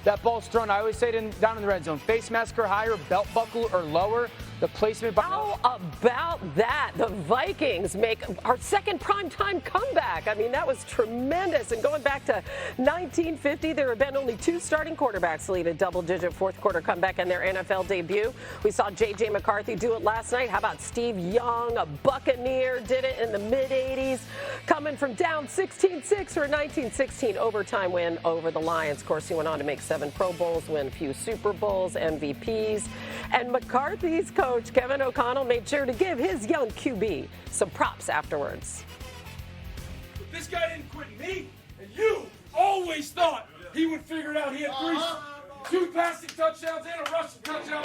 That ball's thrown. I always say it down in the red zone. Face mask or higher, belt buckle or lower. The placement. How about that? The Vikings make our second primetime comeback. I mean, that was tremendous. And going back to 1950, there have been only 2 starting quarterbacks to lead a double-digit fourth-quarter comeback in their NFL debut. We saw J.J. McCarthy do it last night. How about Steve Young, a Buccaneer, did it in the mid-'80s, coming from down 16-6 for a 1916 overtime win over the Lions. Of course, he went on to make 7 Pro Bowls, win a few Super Bowls, MVPs. And McCarthy's coach, Kevin O'Connell, made sure to give his young QB some props afterwards. This guy didn't quit me, and you always thought he would figure it out. He had 2 passing touchdowns and a rushing touchdown.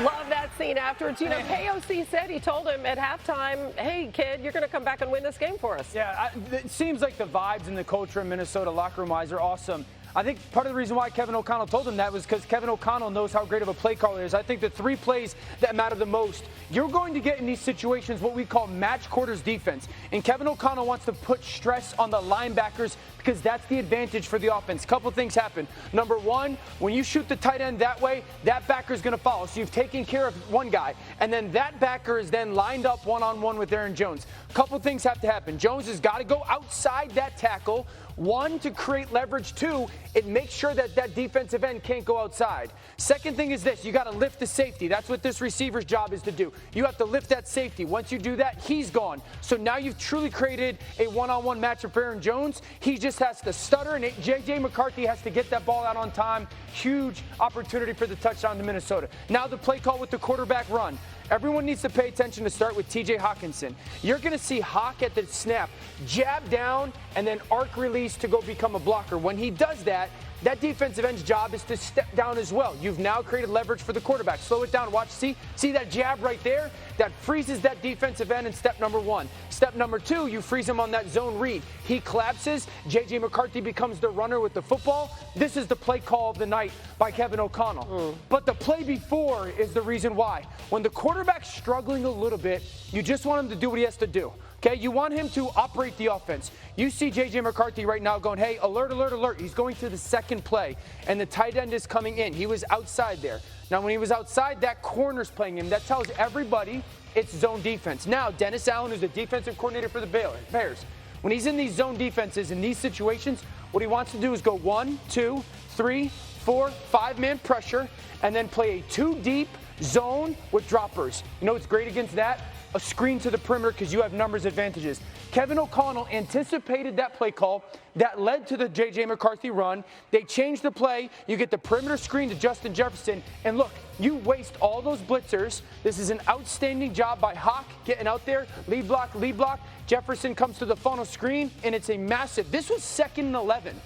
Love that scene afterwards. You know, KOC said, he told him at halftime, hey, kid, you're going to come back and win this game for us. Yeah, it seems like the vibes and the culture in Minnesota locker room-wise are awesome. I think part of the reason why Kevin O'Connell told him that was because Kevin O'Connell knows how great of a play caller he is. I think the 3 plays that matter the most, you're going to get in these situations what we call match quarters defense. And Kevin O'Connell wants to put stress on the linebackers because that's the advantage for the offense. Couple things happen. Number 1, when you shoot the tight end that way, that backer is going to follow. So you've taken care of one guy. And then that backer is then lined up one-on-one with Aaron Jones. Couple things have to happen. Jones has got to go outside that tackle. 1, to create leverage. 2, it makes sure that that defensive end can't go outside. Second thing is this, you got to lift the safety. That's what this receiver's job is to do. You have to lift that safety. Once you do that, he's gone. So now you've truly created a one-on-one matchup for Aaron Jones. He just has to stutter, and J.J. McCarthy has to get that ball out on time. Huge opportunity for the touchdown to Minnesota. Now the play call with the quarterback run. Everyone needs to pay attention to start with T.J. Hawkinson. You're going to see Hawk at the snap, jab down, and then arc release to go become a blocker. When he does that, that defensive end's job is to step down as well. You've now created leverage for the quarterback. Slow it down. Watch. See that jab right there? That freezes that defensive end in step number 1. Step number 2, you freeze him on that zone read. He collapses. J.J. McCarthy becomes the runner with the football. This is the play call of the night by Kevin O'Connell. But the play before is the reason why. When the quarterback's struggling a little bit, you just want him to do what he has to do. Okay, you want him to operate the offense. You see J.J. McCarthy right now going, hey, alert, alert, alert. He's going to the second play, and the tight end is coming in. He was outside there. Now, when he was outside, that corner's playing him. That tells everybody it's zone defense. Now, Dennis Allen, who's the defensive coordinator for the Bears, when he's in these zone defenses, in these situations, what he wants to do is go 1, 2, 3, 4, 5-man pressure, and then play a 2-deep zone with droppers. You know what's great against that? A screen to the perimeter because you have numbers advantages. Kevin O'Connell anticipated that play call that led to the J.J. McCarthy run. They changed the play. You get the perimeter screen to Justin Jefferson. And look, you waste all those blitzers. This is an outstanding job by Hawk getting out there. Lead block, lead block. Jefferson comes to the funnel screen, and it's a massive. This was 2nd and 11.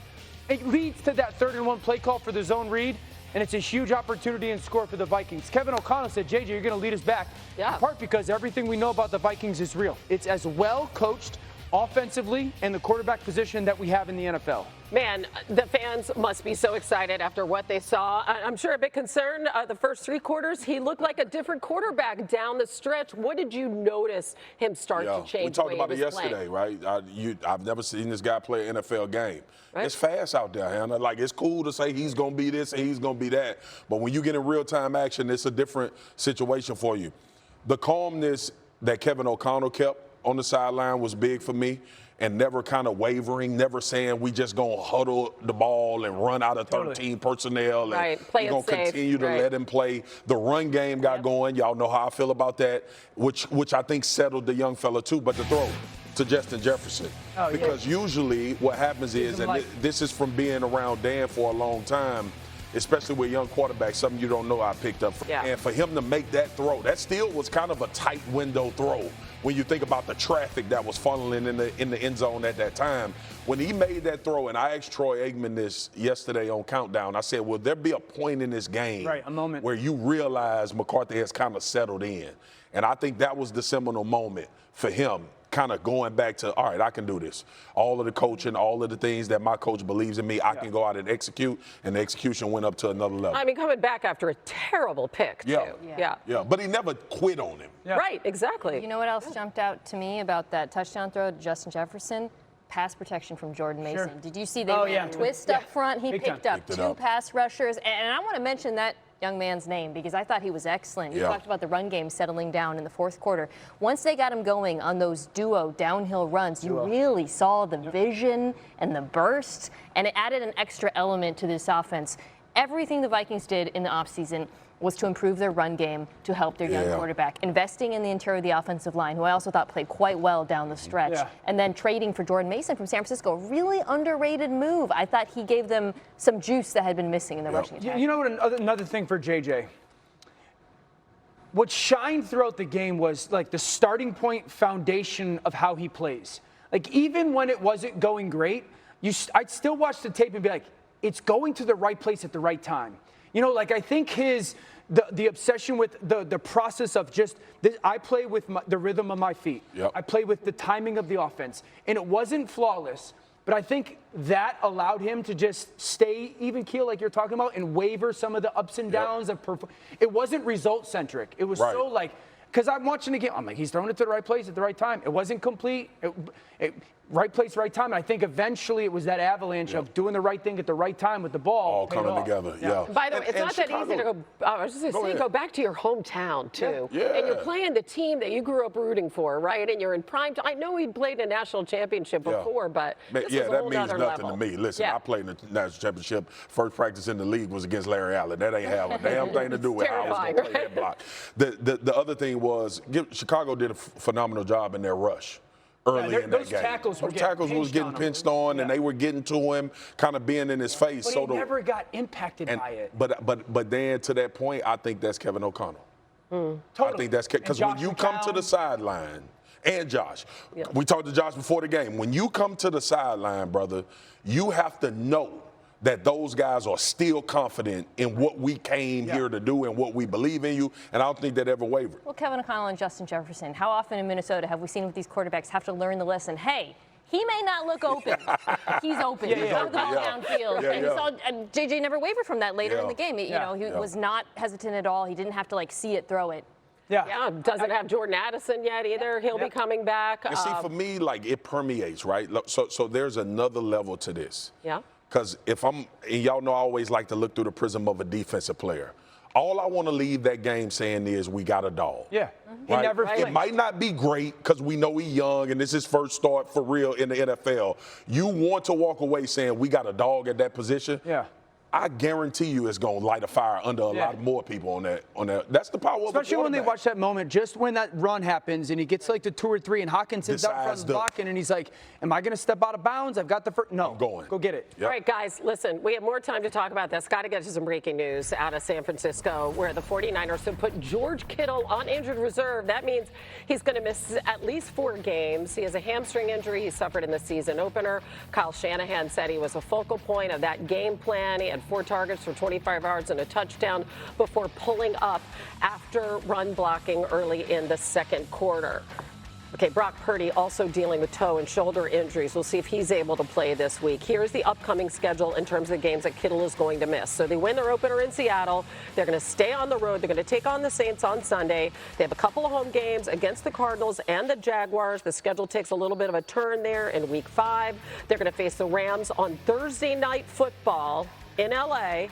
It leads to that 3rd and 1 play call for the zone read. And it's a huge opportunity and score for the Vikings. Kevin O'Connell said, JJ, you're going to lead us back. Yeah. In part because everything we know about the Vikings is real. It's as well coached offensively and the quarterback position that we have in the NFL. Man, the fans must be so excited after what they saw. I'm sure a bit concerned. The first 3 quarters, he looked like a different quarterback down the stretch. What did you notice him start to change? We talked about it yesterday, right? I've never seen this guy play an NFL game. Right? It's fast out there, Hannah. Like, it's cool to say he's going to be this and he's going to be that. But when you get in real-time action, it's a different situation for you. The calmness that Kevin O'Connell kept on the sideline was big for me. And never kind of wavering, never saying we just going to huddle the ball and run out of 13 personnel and we're going to continue to let him play. The run game got going. Y'all know how I feel about that, which I think settled the young fella too, but the throw to Justin Jefferson. Because usually what happens is, and this is from being around Dan for a long time, especially with young quarterbacks, something you don't know I picked up. And for him to make that throw, that still was kind of a tight window throw when you think about the traffic that was funneling in the end zone at that time. When he made that throw, and I asked Troy Aikman this yesterday on Countdown, I said, will there be a point in this game where you realize McCarthy has kind of settled in? And I think that was the seminal moment for him. kind of going back to, all right, I can do this. All of the coaching, all of the things that my coach believes in me, I can go out and execute, and the execution went up to another level. I mean, coming back after a terrible pick, too. Yeah, but he never quit on him. Yeah. Right, exactly. You know what else jumped out to me about that touchdown throw to Justin Jefferson? Pass protection from Jordan Mason. Sure. Did you see they ran a twist up front? He picked up two pass rushers. And I want to mention that young man's name because I thought he was excellent. You talked about the run game settling down in the fourth quarter. Once they got him going on those duo downhill runs, you really saw the vision and the burst, and it added an extra element to this offense. Everything the Vikings did in the offseason was to improve their run game to help their young quarterback, investing in the interior of the offensive line, who I also thought played quite well down the stretch, and then trading for Jordan Mason from San Francisco. Really underrated move. I thought he gave them some juice that had been missing in the rushing attack. You know what? Another thing for JJ. What shined throughout the game was like the starting point foundation of how he plays. Like even when it wasn't going great, I'd still watch the tape and be like, it's going to the right place at the right time. You know, like I think the obsession with the process of just I play with the rhythm of my feet. I play with the timing of the offense, and it wasn't flawless. But I think that allowed him to just stay even keel, like you're talking about, and waver some of the ups and downs of it wasn't result centric. It was so like, because I'm watching the game, I'm like, he's throwing it to the right place at the right time. It wasn't complete. Right place, right time. And I think eventually it was that avalanche of doing the right thing at the right time with the ball. All coming together, By the way, it's not that easy to go. I was just going to say, go back to your hometown, too. And you're playing the team that you grew up rooting for, right? And you're in prime time. I know he played in a national championship before, but this is a whole that means other nothing level. to me. Listen, I played in the national championship. First practice in the league was against Larry Allen. That ain't have a damn thing to do with how I was going to play that block. The other thing was Chicago did a phenomenal job in their rush. Early in that game. Tackles was getting pinched on, and they were getting to him, kind of being in his face. But he never got impacted by it. But then to that point, I think that's Kevin O'Connell. Totally. I think that's because when you come to the sideline, and Josh, we talked to Josh before the game. When you come to the sideline, brother, you have to know that those guys are still confident in what we came here to do and what we believe in you, and I don't think that ever wavered. Well, Kevin O'Connell and Justin Jefferson, how often in Minnesota have we seen with these quarterbacks have to learn the lesson, hey, he may not look open. He's open. He's got the ball downfield. And you saw JJ never wavered from that later in the game. You know, he was not hesitant at all. He didn't have to, like, see it, throw it. Doesn't have Jordan Addison yet either. He'll be coming back. And see, for me, like, it permeates, right? So there's another level to this. Because and y'all know I always like to look through the prism of a defensive player. All I want to leave that game saying is we got a dog. He never It might not be great because we know he's young and this is his first start for real in the NFL. You want to walk away saying we got a dog at that position. I guarantee you it's going to light a fire under a lot more people on that. That's the power of the quarterback. Especially when they watch that moment, just when that run happens and he gets like the 2 or 3 and Hawkinson's up front blocking and he's like, am I going to step out of bounds? I've got the first. No, I'm going. Go get it. All right, guys, listen, we have more time to talk about this. Got to get to some breaking news out of San Francisco where the 49ers have put George Kittle on injured reserve. That means he's going to miss at least 4 games. He has a hamstring injury he suffered in the season opener. Kyle Shanahan said he was a focal point of that game plan. He had 4 targets for 25 yards and a touchdown before pulling up after run blocking early in the second quarter. Okay, Brock Purdy also dealing with toe and shoulder injuries. We'll see if he's able to play this week. Here's the upcoming schedule in terms of the games that Kittle is going to miss. So they win their opener in Seattle. They're going to stay on the road. They're going to take on the Saints on Sunday. They have a couple of home games against the Cardinals and the Jaguars. The schedule takes a little bit of a turn there in week 5. They're going to face the Rams on Thursday Night Football in LA,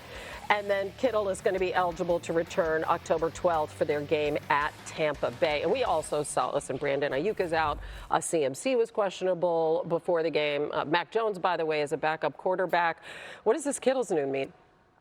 and then Kittle is going to be eligible to return October 12th for their game at Tampa Bay. And we also saw, listen, Brandon Ayuk is out. CMC was questionable before the game. Mac Jones, by the way, is a backup quarterback. What does this Kittle's news mean?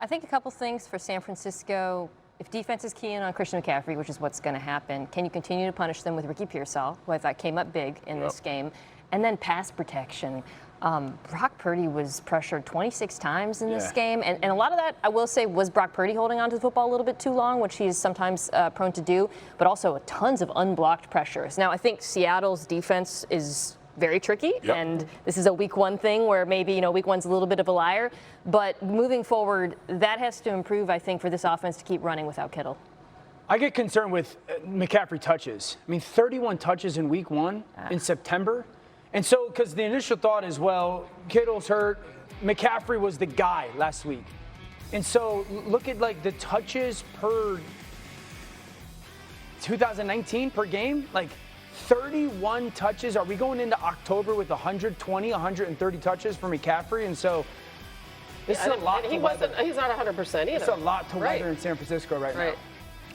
I think a couple things for San Francisco. If defense is keying on Christian McCaffrey, which is what's going to happen, can you continue to punish them with Ricky Pearsall, who I thought came up big in this game? And then pass protection. Brock Purdy was pressured 26 times in this game, and a lot of that, I will say, was Brock Purdy holding on to the football a little bit too long, which he's sometimes prone to do, but also tons of unblocked pressures. Now, I think Seattle's defense is very tricky, and this is a week 1 thing where maybe, you know, week 1's a little bit of a liar, but moving forward, that has to improve, I think, for this offense to keep running without Kittle. I get concerned with McCaffrey touches. I mean, 31 touches in week 1 in September. And so, because the initial thought is, well, Kittle's hurt. McCaffrey was the guy last week. And so look at like the touches per 2019 per game, like 31 touches. Are we going into October with 120, 130 touches for McCaffrey? And so this is a lot to weather. He's not 100% either. It's a lot to weather in San Francisco right now.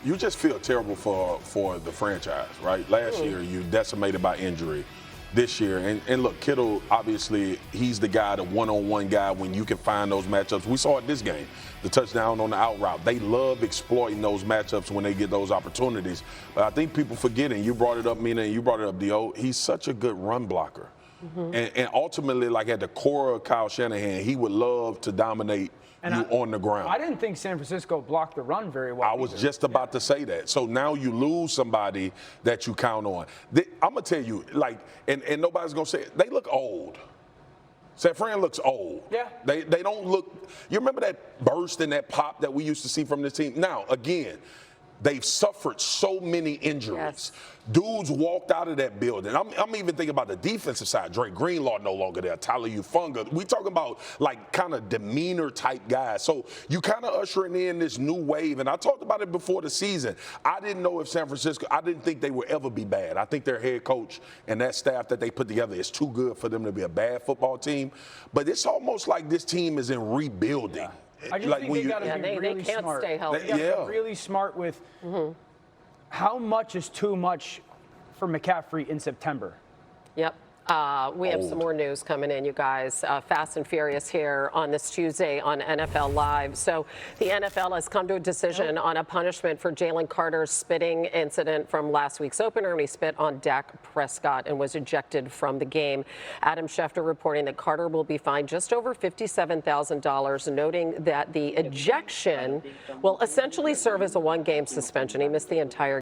You just feel terrible for the franchise, right? Last year, you decimated by injury. This year, and look, Kittle, obviously, he's the guy, the one-on-one guy when you can find those matchups. We saw it this game, the touchdown on the out route. They love exploiting those matchups when they get those opportunities. But I think people forgetting, you brought it up, Mina, and you brought it up, Dio, he's such a good run blocker. And ultimately, like at the core of Kyle Shanahan, he would love to dominate on the ground. I didn't think San Francisco blocked the run very well. I was just about to say that. So now you lose somebody that you count on. I'm going to tell you, like, and nobody's going to say it, they look old. San Fran looks old. Yeah. They don't look, you remember that burst and that pop that we used to see from this team? Now, again, they've suffered so many injuries. Yes. Dudes walked out of that building. I'm even thinking about the defensive side. Drake Greenlaw no longer there. Tyler Ufunga. We talking about like kind of demeanor type guys. So you kind of ushering in this new wave. And I talked about it before the season. I didn't know if San Francisco, I didn't think they would ever be bad. I think their head coach and that staff that they put together is too good for them to be a bad football team. But it's almost like this team is in rebuilding. Yeah. I just like think they got to be really they can't smart. stay healthy. They got to be really smart with how much is too much for McCaffrey in September. Yep. We have some more news coming in, you guys. Fast and Furious here on this Tuesday on NFL Live. So the NFL has come to a decision on a punishment for Jalen Carter's spitting incident from last week's opener when he spit on Dak Prescott and was ejected from the game. Adam Schefter reporting that Carter will be fined just over $57,000, noting that the ejection will essentially serve as a one-game suspension. He missed the entire